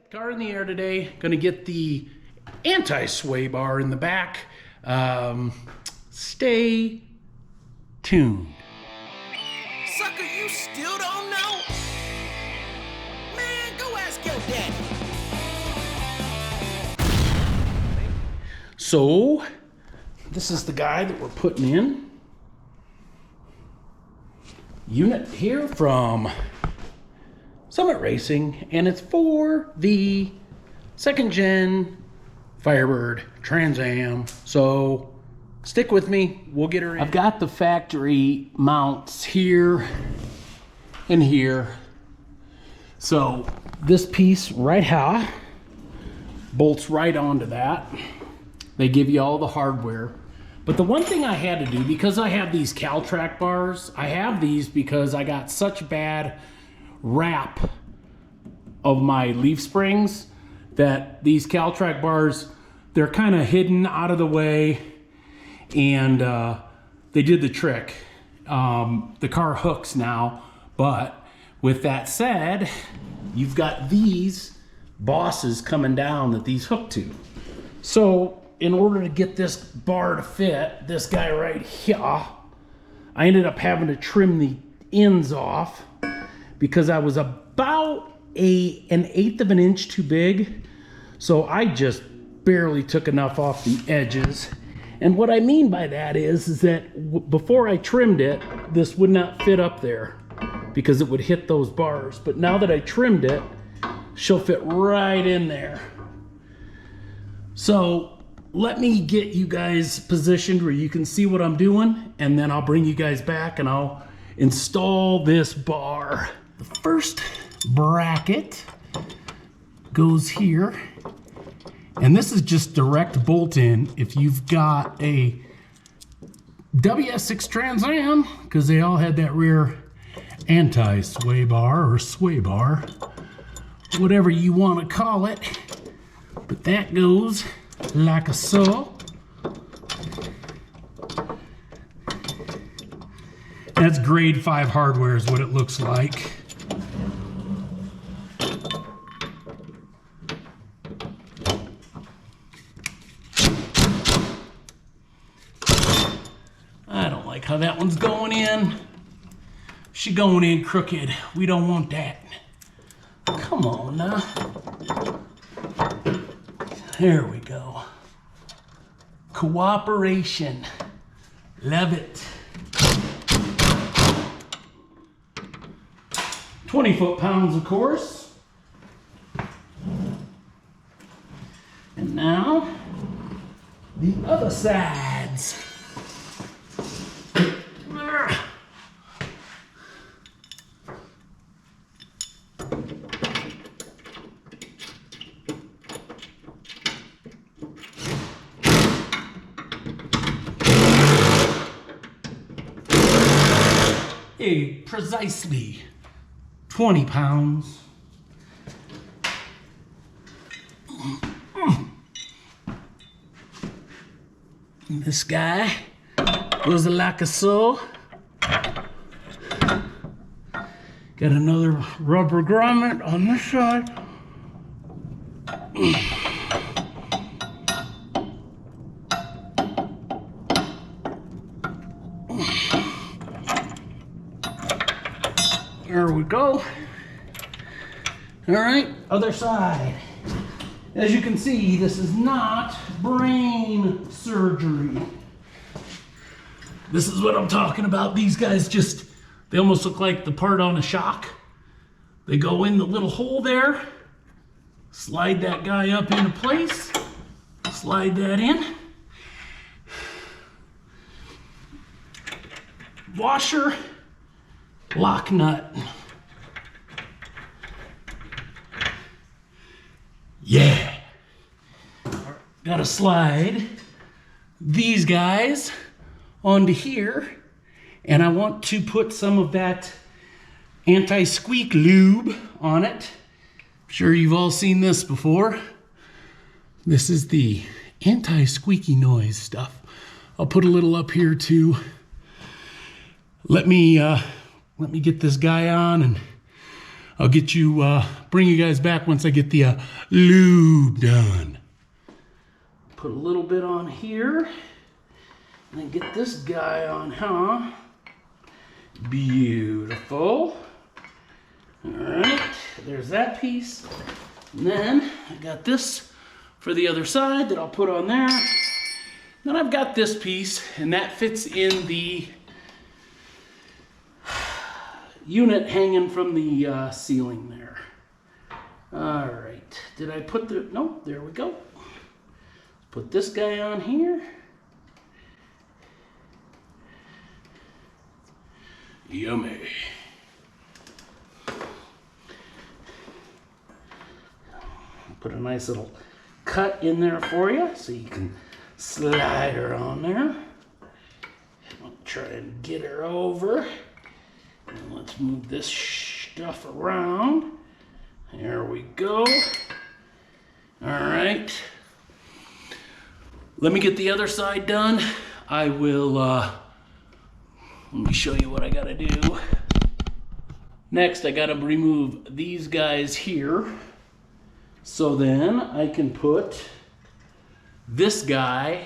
Car in the air today. Gonna get the anti-sway bar in the back. Stay tuned. Sucker, you still don't know? Man, go ask your daddy. So, this is the guy that we're putting in. Unit here from Summit Racing, and it's for the 2nd gen Firebird Trans Am. So stick with me, we'll get her in. I've got the factory mounts here and here. So this piece right here bolts right onto that. They give you all the hardware. But the one thing I had to do, because I have these Caltrac bars, I have these because I got such bad wrap of my leaf springs that these Caltrac bars, they're kind of hidden out of the way, and they did the trick. The car hooks now, but with that said, you've got these bosses coming down that these hook to. So in order to get this bar to fit, this guy right here, I ended up having to trim the ends off because I was about an 1/8 of an inch too big. So I just barely took enough off the edges. And what I mean by that is that before I trimmed it, this would not fit up there because it would hit those bars. But now that I trimmed it, she'll fit right in there. So let me get you guys positioned where you can see what I'm doing, and then I'll bring you guys back and I'll install this bar. The first bracket goes here, and this is just direct bolt in if you've got a WS6 Trans Am, because they all had that rear anti-sway bar or sway bar, whatever you want to call it. But that goes like so. That's grade 5 hardware is what it looks like. I don't like how that one's going in. She going in crooked. We don't want that. Come on now. There we go. Cooperation. Love it. 20 foot-pounds, of course. And now, the other sides. Precisely 20 pounds. This guy goes like so. Got another rubber grommet on this side. There we go. All right, other side. As you can see, this is not brain surgery. This is what I'm talking about. These guys just, they almost look like the part on a shock. They go in the little hole there, slide that guy up into place, slide that in. Washer, lock nut. Yeah. Gotta slide these guys onto here, and I want to put some of that anti-squeak lube on it. I'm sure you've all seen this before. This is the anti-squeaky noise stuff. I'll put a little up here too. Let me get this guy on, and I'll get you, bring you guys back once I get the lube done. Put a little bit on here, and then get this guy on, huh? Beautiful. All right, there's that piece. And then I got this for the other side that I'll put on there. Then I've got this piece, and that fits in the unit hanging from the ceiling there. All right, did I put the, no, there we go. Put this guy on here. Yummy. Put a nice little cut in there for you so you can slide her on there. I'll try and get her over. And let's move this stuff around. There we go. All right. Let me get the other side done. I will, let me show you what I gotta do. Next, I gotta remove these guys here. So then I can put this guy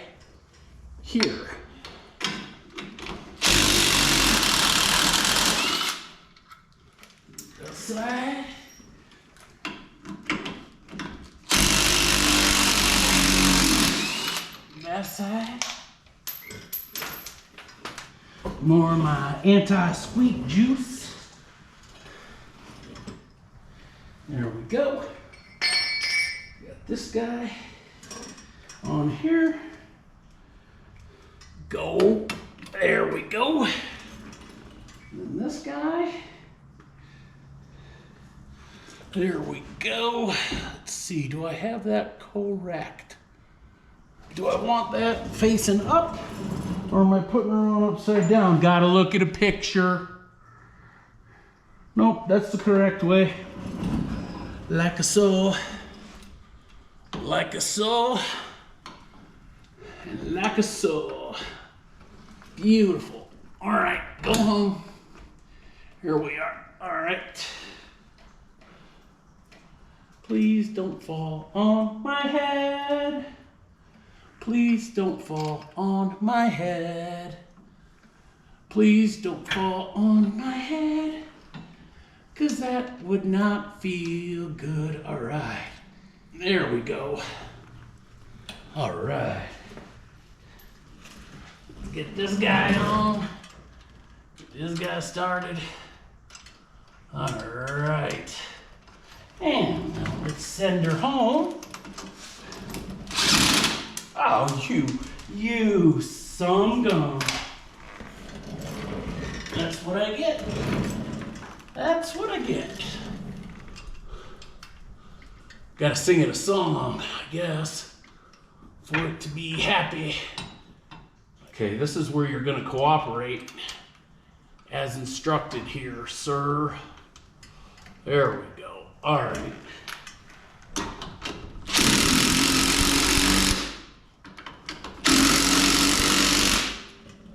here. This side. That side. More of my anti-squeak juice. There we go. Got this guy on here. Go. There we go. And this guy. There we go. Let's see, do I have that correct? Do I want that facing up, or am I putting her on upside down? Gotta look at a picture. Nope, that's the correct way. Like a so. Like a so. And like a so. Beautiful. All right, go home. Here we are. All right. Please don't fall on my head. Please don't fall on my head. Please don't fall on my head. 'Cause that would not feel good. All right. There we go. All right. Let's get this guy on. Get this guy started. All right. And now let's send her home. Oh, you some gun. That's what I get. That's what I get. Gotta sing it a song, I guess, for it to be happy. Okay, this is where you're gonna cooperate as instructed here, sir. There we go. All right.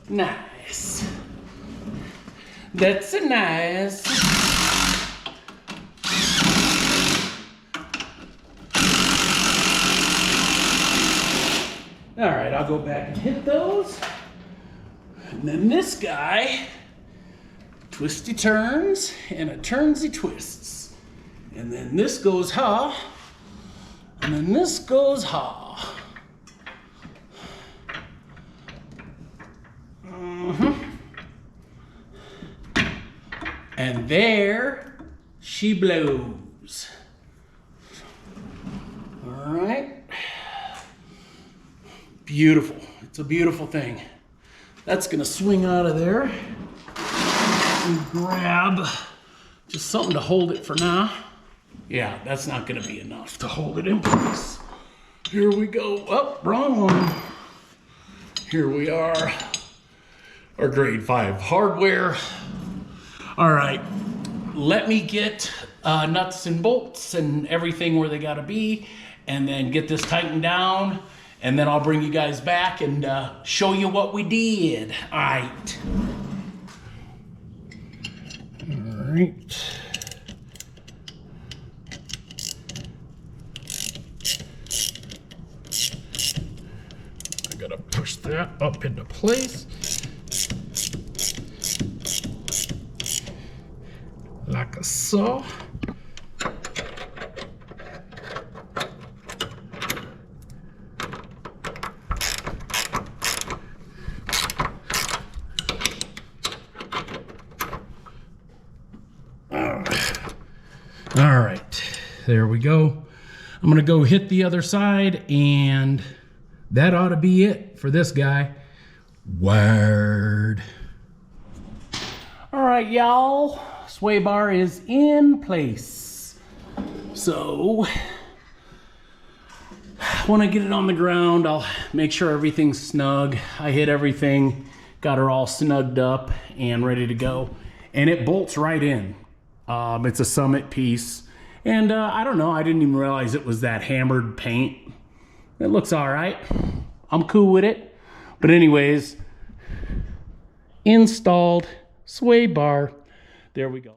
Nice. That's a nice. All right, I'll go back and hit those. And then this guy, twisty turns and a turnsy twists. And then this goes ha, and then this goes ha. And there she blows. All right. Beautiful. It's a beautiful thing. That's gonna swing out of there and grab just something to hold it for now. Yeah, that's not gonna be enough to hold it in place. Here we go. Oh, wrong one. Here we are. Our grade 5 hardware. All right, let me get nuts and bolts and everything where they gotta be, and then get this tightened down, and then I'll bring you guys back and show you what we did. All right. All right. push that up into place. Like so. All right, there we go. I'm gonna go hit the other side, and that ought to be it for this guy. Word. All right, y'all. Sway bar is in place. So, when I get it on the ground, I'll make sure everything's snug. I hit everything, got her all snugged up and ready to go. And it bolts right in. It's a Summit piece. And I don't know, I didn't even realize it was that hammered paint. It looks all right. I'm cool with it. But anyways, installed sway bar. There we go.